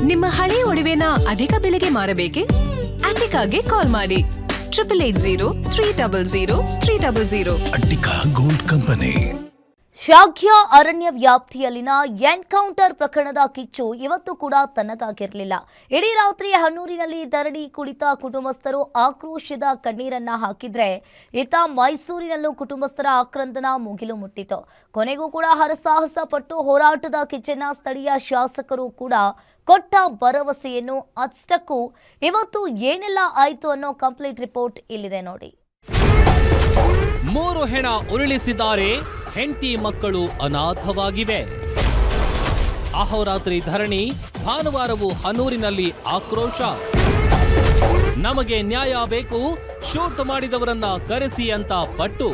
ನಿಮ್ಮ ಹಳೆ ಒಡವೆನ ಅಧಿಕ ಬೆಲೆಗೆ ಮಾರಬೇಕೆ? ಅಟಿಕಾಗೆ ಕಾಲ್ ಮಾಡಿ 8880 ಅಟಿಕಾ ಗೋಲ್ಡ್ ಕಂಪನಿ. ಶಾಗ್ಯ ಅರಣ್ಯ ವ್ಯಾಪ್ತಿಯಲ್ಲಿನ ಎನ್ಕೌಂಟರ್ ಪ್ರಕರಣದ ಕಿಚ್ಚು ಇವತ್ತು ಕೂಡ ತಣ್ಣಗಾಗಿರಲಿಲ್ಲ. ಇಡೀ ರಾತ್ರಿ ಹನ್ನೂರಿನಲ್ಲಿ ಧರಣಿ ಕುಳಿತ ಕುಟುಂಬಸ್ಥರು ಆಕ್ರೋಶದ ಕಣ್ಣೀರನ್ನ ಹಾಕಿದ್ರೆ, ಇತ್ತ ಮೈಸೂರಿನಲ್ಲೂ ಕುಟುಂಬಸ್ಥರ ಆಕ್ರಂದನ ಮುಗಿಲು ಮುಟ್ಟಿತು. ಕೊನೆಗೂ ಕೂಡ ಹರಸಾಹಸ ಪಟ್ಟು ಹೋರಾಟದ ಕಿಚ್ಚನ್ನ ಸ್ಥಳೀಯ ಶಾಸಕರು ಕೂಡ ಕೊಟ್ಟ ಭರವಸೆಯನ್ನು ಅಷ್ಟಕ್ಕೂ ಇವತ್ತು ಏನೆಲ್ಲ ಆಯ್ತು ಅನ್ನೋ ಕಂಪ್ಲೀಟ್ ರಿಪೋರ್ಟ್ ಇಲ್ಲಿದೆ ನೋಡಿ. 3 ಹೆಣ ಉರುಳಿಸಿದ್ದಾರೆ, ಹೆಂಡತಿ ಮಕ್ಕಳು ಅನಾಥವಾಗಿವೆ. ಅಹೋರಾತ್ರಿ ಧರಣಿ, ಭಾನುವಾರವೂ ಹನೂರಿನಲ್ಲಿ ಆಕ್ರೋಶ. ನಮಗೆ ನ್ಯಾಯ ಬೇಕು, ಶೂಟ್ ಮಾಡಿದವರನ್ನ ಕರೆಸಿ ಅಂತ ಪಟ್ಟು.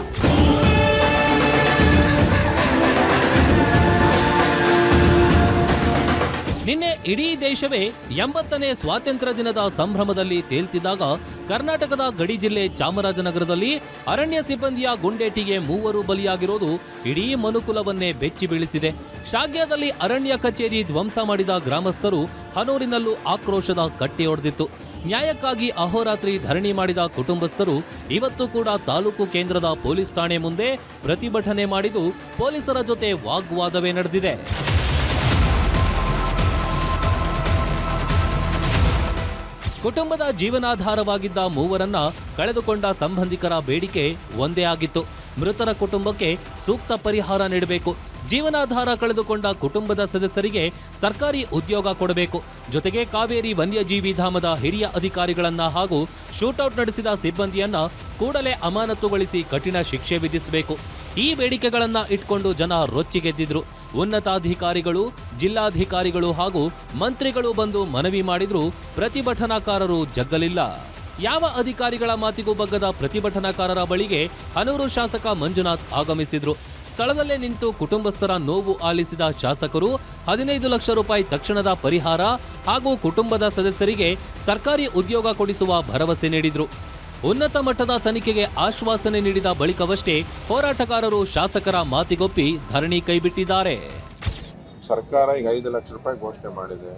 ನಿನ್ನೆ ಇಡೀ ದೇಶವೇ 80ನೇ ಸ್ವಾತಂತ್ರ್ಯ ದಿನದ ಸಂಭ್ರಮದಲ್ಲಿ ತೇಲ್ತಿದ್ದಾಗ ಕರ್ನಾಟಕದ ಗಡಿ ಜಿಲ್ಲೆ ಚಾಮರಾಜನಗರದಲ್ಲಿ ಅರಣ್ಯ ಸಿಬ್ಬಂದಿಯ ಗುಂಡೇಟಿಗೆ 3 ಬಲಿಯಾಗಿರೋದು ಇಡೀ ಮನುಕುಲವನ್ನೇ ಬೆಚ್ಚಿ ಬೀಳಿಸಿದೆ. ಶಾಗ್ಯದಲ್ಲಿ ಅರಣ್ಯ ಕಚೇರಿ ಧ್ವಂಸ ಮಾಡಿದ ಗ್ರಾಮಸ್ಥರು ಹನೂರಿನಲ್ಲೂ ಆಕ್ರೋಶದ ಕಟ್ಟಿಯೊಡೆದಿತ್ತು. ನ್ಯಾಯಕ್ಕಾಗಿ ಅಹೋರಾತ್ರಿ ಧರಣಿ ಮಾಡಿದ ಕುಟುಂಬಸ್ಥರು ಇವತ್ತು ಕೂಡ ತಾಲೂಕು ಕೇಂದ್ರದ ಪೊಲೀಸ್ ಠಾಣೆ ಮುಂದೆ ಪ್ರತಿಭಟನೆ ಮಾಡಿದ್ದು, ಪೊಲೀಸರ ಜೊತೆ ವಾಗ್ವಾದವೇ ನಡೆದಿದೆ. ಕುಟುಂಬದ ಜೀವನಾಧಾರವಾಗಿದ್ದ 3ರನ್ನ ಕಳೆದುಕೊಂಡ ಸಂಬಂಧಿಕರ ಬೇಡಿಕೆ ಒಂದೇ ಆಗಿತ್ತು. ಮೃತರ ಕುಟುಂಬಕ್ಕೆ ಸೂಕ್ತ ಪರಿಹಾರ ನೀಡಬೇಕು. ಜೀವನಾಧಾರ ಕಳೆದುಕೊಂಡ ಕುಟುಂಬದ ಸದಸ್ಯರಿಗೆ ಸರ್ಕಾರಿ ಉದ್ಯೋಗ ಕೊಡಬೇಕು. ಜೊತೆಗೆ ಕಾವೇರಿ ವನ್ಯಜೀವಿ ಧಾಮದ ಹಿರಿಯ ಅಧಿಕಾರಿಗಳನ್ನ ಹಾಗೂ ಶೂಟೌಟ್ ನಡೆಸಿದ ಸಿಬ್ಬಂದಿಯನ್ನ ಕೂಡಲೇ ಅಮಾನತುಗೊಳಿಸಿ ಕಠಿಣ ಶಿಕ್ಷೆ ವಿಧಿಸಬೇಕು. ಈ ಬೇಡಿಕೆಗಳನ್ನ ಇಟ್ಕೊಂಡು ಜನ ರೊಚ್ಚಿಗೆದ್ದಿದ್ರು. ಉನ್ನತಾಧಿಕಾರಿಗಳು, ಜಿಲ್ಲಾಧಿಕಾರಿಗಳು ಹಾಗೂ ಮಂತ್ರಿಗಳು ಬಂದು ಮನವಿ ಮಾಡಿದ್ರು. ಪ್ರತಿಭಟನಾಕಾರರು ಜಗ್ಗಲಿಲ್ಲ. ಯಾವ ಅಧಿಕಾರಿಗಳ ಮಾತಿಗೂ ಬಗ್ಗದ ಪ್ರತಿಭಟನಾಕಾರರ ಬಳಿಗೆ ಹನೂರು ಶಾಸಕ ಮಂಜುನಾಥ್ ಆಗಮಿಸಿದ್ರು. ಸ್ಥಳದಲ್ಲೇ ನಿಂತು ಕುಟುಂಬಸ್ಥರ ನೋವು ಆಲಿಸಿದ ಶಾಸಕರು 15 ಲಕ್ಷ ರೂಪಾಯಿ ತಕ್ಷಣದ ಪರಿಹಾರ ಹಾಗೂ ಕುಟುಂಬದ ಸದಸ್ಯರಿಗೆ ಸರ್ಕಾರಿ ಉದ್ಯೋಗ ಕೊಡಿಸುವ ಭರವಸೆ ನೀಡಿದ್ರು. ಉನ್ನತ ಮಟ್ಟದ ತನಿಖೆಗೆ ಆಶ್ವಾಸನೆ ನೀಡಿದ ಬಳಿಕವಷ್ಟೇ ಹೋರಾಟಗಾರರು ಶಾಸಕರ ಮಾತಿಗೊಪ್ಪಿ ಧರಣಿ ಕೈಬಿಟ್ಟಿದ್ದಾರೆ. ಸರ್ಕಾರ ಈಗ 5 ಲಕ್ಷ ರೂಪಾಯಿ ಘೋಷಣೆ ಮಾಡಿದೆ.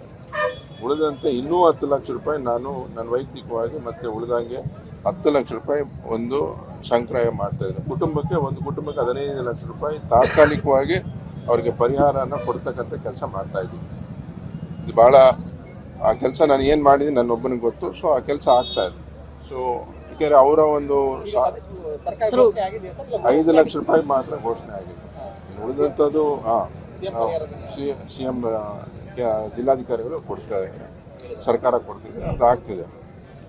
ಉಳಿದಂತೆ ಇನ್ನೂ 10 ಲಕ್ಷ ರೂಪಾಯಿ ನಾನು ನನ್ನ ವೈಯಕ್ತಿಕವಾಗಿ ಮತ್ತೆ ಉಳಿದಂಗೆ 10 ಲಕ್ಷ ರೂಪಾಯಿ ಒಂದು ಸಂಕ್ರಯ ಮಾಡ್ತಾ ಇದ್ದೀನಿ. ಒಂದು ಕುಟುಂಬಕ್ಕೆ 15 ಲಕ್ಷ ರೂಪಾಯಿ ತಾತ್ಕಾಲಿಕವಾಗಿ ಅವರಿಗೆ ಪರಿಹಾರನ ಕೊಡ್ತಕ್ಕಂಥ ಕೆಲಸ ಮಾಡ್ತಾ ಇದ್ದೀನಿ. ಇದು ಭಾಳ ಆ ಕೆಲಸ ನಾನು ಏನು ಮಾಡಿದ್ದೀನಿ ನನ್ನೊಬ್ಬನಿಗೆ ಗೊತ್ತು. ಸೊ ಆ ಕೆಲಸ ಆಗ್ತಾ ಇದೆ. ಸೊ ಯಾಕೆಂದರೆ ಅವರ ಒಂದು 5 ಲಕ್ಷ ರೂಪಾಯಿ ಮಾತ್ರ ಘೋಷಣೆ ಆಗಿದೆ. ಉಳಿದಂಥದ್ದು CM ಜಿಲ್ಲಾಧಿಕಾರಿಗಳು ಕೊಡ್ತಾರೆ, ಸರ್ಕಾರ ಕೊಡ್ತಿದೆ, ಅದು ಆಗ್ತಿದೆ.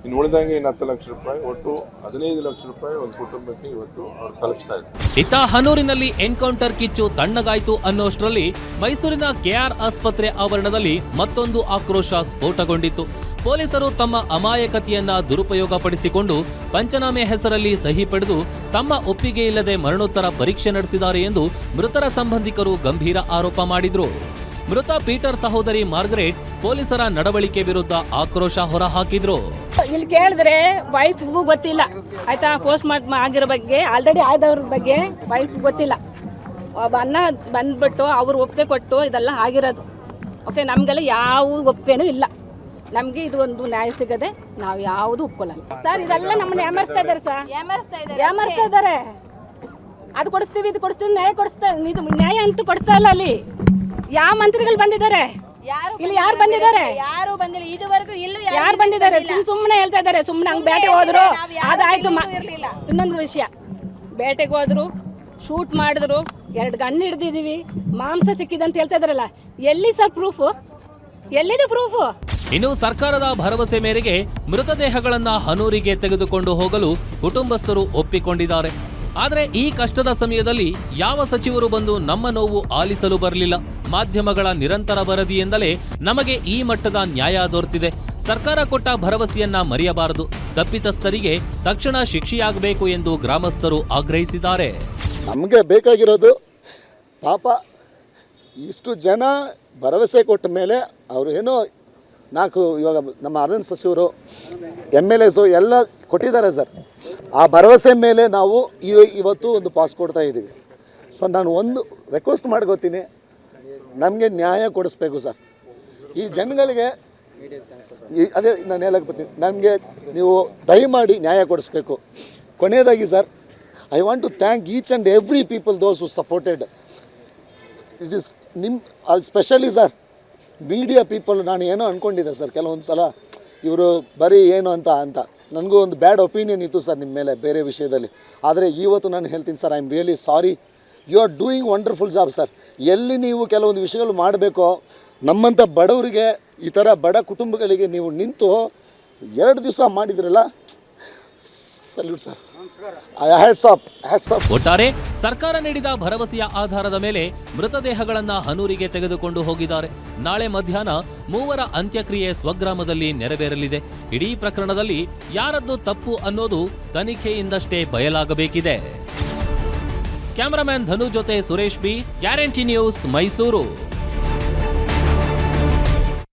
ಇನ್ನು ಉಳಿದಂಗೆ 10 ಲಕ್ಷ ರೂಪಾಯಿ, ಒಟ್ಟು 15 ಲಕ್ಷ ರೂಪಾಯಿ ಒಂದು ಕುಟುಂಬಕ್ಕೆ ಇವತ್ತು ಅವ್ರು ತಲುಪಿಸ್ತಾ ಇದ್ದಾರೆ. ಇತ್ತ ಹನೂರಿನಲ್ಲಿ ಎನ್ಕೌಂಟರ್ ಕಿಚ್ಚು ತಣ್ಣಗಾಯ್ತು ಅನ್ನೋಷ್ಟರಲ್ಲಿ ಮೈಸೂರಿನ KR ಆಸ್ಪತ್ರೆ ಆವರಣದಲ್ಲಿ ಮತ್ತೊಂದು ಆಕ್ರೋಶ ಸ್ಫೋಟಗೊಂಡಿತ್ತು. ಪೊಲೀಸರು ತಮ್ಮ ಅಮಾಯಕತೆಯನ್ನ ದುರುಪಯೋಗಪಡಿಸಿಕೊಂಡು ಪಂಚನಾಮೆ ಹೆಸರಲ್ಲಿ ಸಹಿ ಪಡೆದು ತಮ್ಮ ಒಪ್ಪಿಗೆ ಇಲ್ಲದೆ ಮರಣೋತ್ತರ ಪರೀಕ್ಷೆ ನಡೆಸಿದ್ದಾರೆ ಎಂದು ಮೃತರ ಸಂಬಂಧಿಕರು ಗಂಭೀರ ಆರೋಪ ಮಾಡಿದ್ರು. ಮೃತ ಪೀಟರ್ ಸಹೋದರಿ ಮಾರ್ಗರೇಟ್ ಪೊಲೀಸರ ನಡವಳಿಕೆ ವಿರುದ್ಧ ಆಕ್ರೋಶ ಹೊರಹಾಕಿದ್ರು. ಇಲ್ಲಿ ಕೇಳಿದ್ರೆ ವೈಫ್ಗೂ ಗೊತ್ತಿಲ್ಲ ಆಯ್ತಾ, ಪೋಸ್ಟ್ ಮಾರ್ಟಮ್ ಆಗಿರೋ ಬಗ್ಗೆ, ಆಲ್ರೆಡಿ ಆದವ್ರ ಬಗ್ಗೆ ವೈಫ್ ಗೊತ್ತಿಲ್ಲ. ಅನ್ನ ಬಂದ್ಬಿಟ್ಟು ಅವ್ರು ಒಪ್ಪಿಗೆ ಕೊಟ್ಟು ಇದೆಲ್ಲ ಆಗಿರೋದು. ಓಕೆ, ನಮಗೆಲ್ಲ ಯಾವ ಒಪ್ಪಿಗೆನೂ ಇಲ್ಲ. ನಮಗೆ ಇದು ಒಂದು ನ್ಯಾಯ ಸಿಗದೆ ನಾವು ಯಾವುದು ಒಪ್ಕೊಳ್ಳಲ್ಲ ಸರ್. ಇದೆಲ್ಲ ನಮ್ಮನ್ನ ಯಾಮರಿಸ್ತಾ ಇದ್ದಾರೆ ಸರ್, ಯಾಮರಿಸ್ತಾ ಇದ್ದಾರೆ. ಅದು ಕೊಡಿಸ್ತೀವಿ, ಇದು ಕೊಡಿಸ್ತೀವಿ, ನ್ಯಾಯ ಕೊಡಿಸ್ತಾ, ಇದು ನ್ಯಾಯ ಅಂತೂ ಕೊಡಿಸ್ತಾ ಇಲ್ಲ. ಅಲ್ಲಿ ಯಾವ ಮಂತ್ರಿಗಳು ಬಂದಿದ್ದಾರೆ? ಇಲ್ಲಿ ಯಾರು ಬಂದಿದ್ದಾರೆ? ಯಾರು ಬಂದಿಲ್ಲ ಇದುವರೆಗೂ. ಇಲ್ಲೂ ಯಾರು ಬಂದಿದ್ದಾರೆ? ಸುಮ್ಮನೆ ಹೇಳ್ತಾ ಇದ್ದಾರೆ. ಸುಮ್ಮನೆ ಹಂಗೆ ಬೇಟೆಗೆ ಹೋದ್ರು, ಅದಾಯ್ತು. ಇನ್ನೊಂದು ವಿಷಯ, ಬೇಟೆಗೆ ಹೋದ್ರು, ಶೂಟ್ ಮಾಡಿದ್ರು, 2 ಗನ್ ಹಿಡ್ದಿದೀವಿ, ಮಾಂಸ ಸಿಕ್ಕಿದೆ ಅಂತ ಹೇಳ್ತಾ ಇದಾರಲ್ಲ. ಎಲ್ಲಿ ಸರ್ ಪ್ರೂಫು? ಎಲ್ಲಿದೆ ಪ್ರೂಫು? ಇನ್ನು ಸರ್ಕಾರದ ಭರವಸೆ ಮೇರೆಗೆ ಮೃತದೇಹಗಳನ್ನ ಹನೂರಿಗೆ ತೆಗೆದುಕೊಂಡು ಹೋಗಲು ಕುಟುಂಬಸ್ಥರು ಒಪ್ಪಿಕೊಂಡಿದ್ದಾರೆ. ಆದರೆ ಈ ಕಷ್ಟದ ಸಮಯದಲ್ಲಿ ಯಾವ ಸಚಿವರು ಬಂದು ನಮ್ಮ ನೋವು ಆಲಿಸಲು ಬರಲಿಲ್ಲ. ಮಾಧ್ಯಮಗಳ ನಿರಂತರ ವರದಿಯಿಂದಲೇ ನಮಗೆ ಈ ಮಟ್ಟದ ನ್ಯಾಯ ದೊರೆತಿದೆ. ಸರ್ಕಾರ ಕೊಟ್ಟ ಭರವಸೆಯನ್ನ ಮರೆಯಬಾರದು. ತಪ್ಪಿತಸ್ಥರಿಗೆ ತಕ್ಷಣ ಶಿಕ್ಷೆಯಾಗಬೇಕು ಎಂದು ಗ್ರಾಮಸ್ಥರು ಆಗ್ರಹಿಸಿದ್ದಾರೆ. ನಮಗೆ ಬೇಕಾಗಿರೋದು ಪಾಪ ಇಷ್ಟು ಜನ ಭರವಸೆ ಕೊಟ್ಟ ಮೇಲೆ ಅವರು ಏನೋ 4 ಇವಾಗ ನಮ್ಮ ಅರಣ್ಯ ಸಚಿವರು MLAs ಎಲ್ಲ ಕೊಟ್ಟಿದ್ದಾರೆ ಸರ್. ಆ ಭರವಸೆ ಮೇಲೆ ನಾವು ಇವತ್ತು ಒಂದು ಪಾಸ್ ಕೊಡ್ತಾ ಇದ್ದೀವಿ. ಸೊ ನಾನು ಒಂದು ರಿಕ್ವೆಸ್ಟ್ ಮಾಡ್ಕೋತೀನಿ, ನಮಗೆ ನ್ಯಾಯ ಕೊಡಿಸ್ಬೇಕು ಸರ್. ಈ ಜನಗಳಿಗೆ ಅದೇ ನಾನು ಹೇಳಕ್ಕೆ ಬರ್ತೀನಿ, ನನಗೆ ನೀವು ದಯಮಾಡಿ ನ್ಯಾಯ ಕೊಡಿಸ್ಬೇಕು. ಕೊನೆಯದಾಗಿ sir, I want to thank each and every people those who supported. It is ಅಲ್ಲಿ ಸ್ಪೆಷಲಿ ಸರ್ ಮೀಡಿಯಾ ಪೀಪಲ್. ನಾನು ಏನೋ ಅಂದ್ಕೊಂಡಿದ್ದೆ ಸರ್ ಕೆಲವೊಂದು ಸಲ ಇವರು ಬರೀ ಏನು ಅಂತ ನನಗೂ ಒಂದು ಬ್ಯಾಡ್ ಒಪಿನಿಯನ್ ಇತ್ತು ಸರ್ ನಿಮ್ಮ ಮೇಲೆ ಬೇರೆ ವಿಷಯದಲ್ಲಿ. ಆದರೆ ಇವತ್ತು ನಾನು ಹೇಳ್ತೀನಿ sir, I am really sorry. You are doing wonderful job sir. ಎಲ್ಲಿ ನೀವು ಕೆಲವೊಂದು ವಿಷಯಗಳು ಮಾಡಬೇಕೋ ನಮ್ಮಂಥ ಬಡವರಿಗೆ, ಈ ಥರ ಬಡ ಕುಟುಂಬಗಳಿಗೆ ನೀವು ನಿಂತು 2 ದಿವಸ ಮಾಡಿದ್ರಲ್ಲ, ಸಲ್ಯೂಟ್ ಸರ್. Hats off. ಒಟ್ಟಾರೆ ಸರ್ಕಾರ ನೀಡಿದ ಭರವಸೆಯ ಆಧಾರದ ಮೇಲೆ ಮೃತದೇಹಗಳನ್ನ ಹನೂರಿಗೆ ತೆಗೆದುಕೊಂಡು ಹೋಗಿದ್ದಾರೆ. ನಾಳೆ ಮಧ್ಯಾಹ್ನ ಮೂವರ ಅಂತ್ಯಕ್ರಿಯೆ ಸ್ವಗ್ರಾಮದಲ್ಲಿ ನೆರವೇರಲಿದೆ. ಇಡೀ ಪ್ರಕರಣದಲ್ಲಿ ಯಾರದ್ದು ತಪ್ಪು ಅನ್ನೋದು ತನಿಖೆಯಿಂದಷ್ಟೇ ಬಯಲಾಗಬೇಕಿದೆ. ಕ್ಯಾಮರಾಮನ್ ಧನು ಜೊತೆ Suresh B, guarantee news, Mysuru.